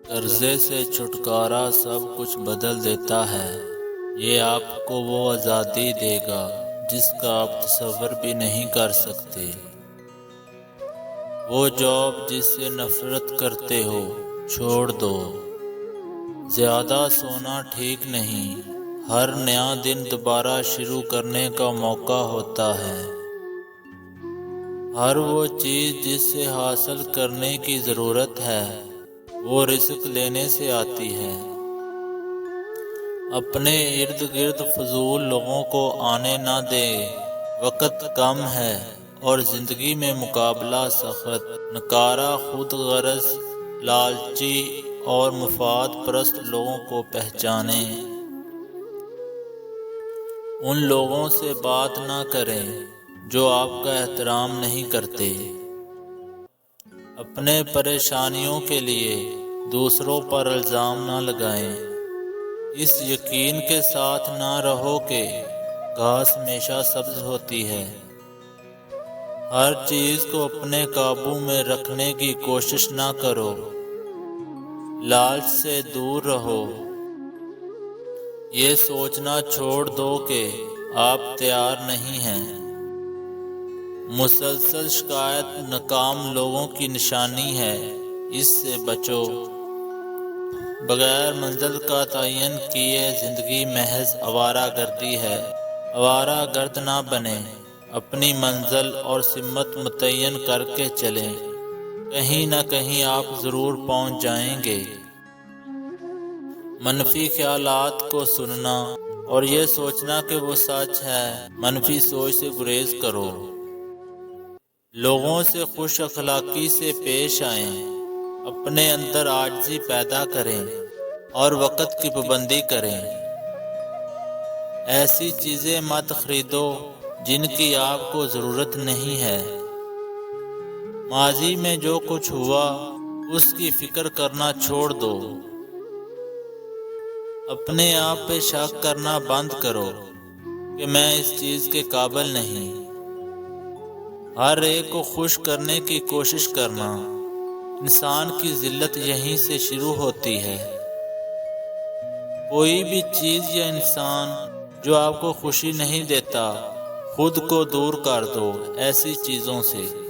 قرضے سے چھٹکارا سب کچھ بدل دیتا ہے۔ یہ آپ کو وہ آزادی دے گا جس کا آپ تصور بھی نہیں کر سکتے۔ وہ جاب جس سے نفرت کرتے ہو چھوڑ دو۔ زیادہ سونا ٹھیک نہیں۔ ہر نیا دن دوبارہ شروع کرنے کا موقع ہوتا ہے۔ ہر وہ چیز جس سے حاصل کرنے کی ضرورت ہے وہ رزق لینے سے آتی ہے۔ اپنے ارد گرد فضول لوگوں کو آنے نہ دے۔ وقت کم ہے اور زندگی میں مقابلہ سخت۔ نکارہ، خود غرض، لالچی اور مفاد پرست لوگوں کو پہچانیں۔ ان لوگوں سے بات نہ کریں جو آپ کا احترام نہیں کرتے۔ اپنے پریشانیوں کے لیے دوسروں پر الزام نہ لگائیں۔ اس یقین کے ساتھ نہ رہو کہ گھاس ہمیشہ سبز ہوتی ہے۔ ہر چیز کو اپنے قابو میں رکھنے کی کوشش نہ کرو۔ لالچ سے دور رہو۔ یہ سوچنا چھوڑ دو کہ آپ تیار نہیں ہیں۔ مسلسل شکایت ناکام لوگوں کی نشانی ہے، اس سے بچو۔ بغیر منزل کا تعین کیے زندگی محض آوارہ گردی ہے۔ آوارہ گرد نہ بنیں۔ اپنی منزل اور سمت متعین کر کے چلیں۔ کہیں نہ کہیں آپ ضرور پہنچ جائیں گے۔ منفی خیالات کو سننا اور یہ سوچنا کہ وہ سچ ہے۔ منفی سوچ سے گریز کرو۔ لوگوں سے خوش اخلاقی سے پیش آئیں۔ اپنے اندر عاجزی پیدا کریں اور وقت کی پابندی کریں۔ ایسی چیزیں مت خریدو جن کی آپ کو ضرورت نہیں ہے۔ ماضی میں جو کچھ ہوا اس کی فکر کرنا چھوڑ دو۔ اپنے آپ پہ شک کرنا بند کرو کہ میں اس چیز کے قابل نہیں۔ ہر ایک کو خوش کرنے کی کوشش کرنا۔ انسان کی ذلت یہیں سے شروع ہوتی ہے۔ کوئی بھی چیز یا انسان جو آپ کو خوشی نہیں دیتا، خود کو دور کر دو ایسی چیزوں سے۔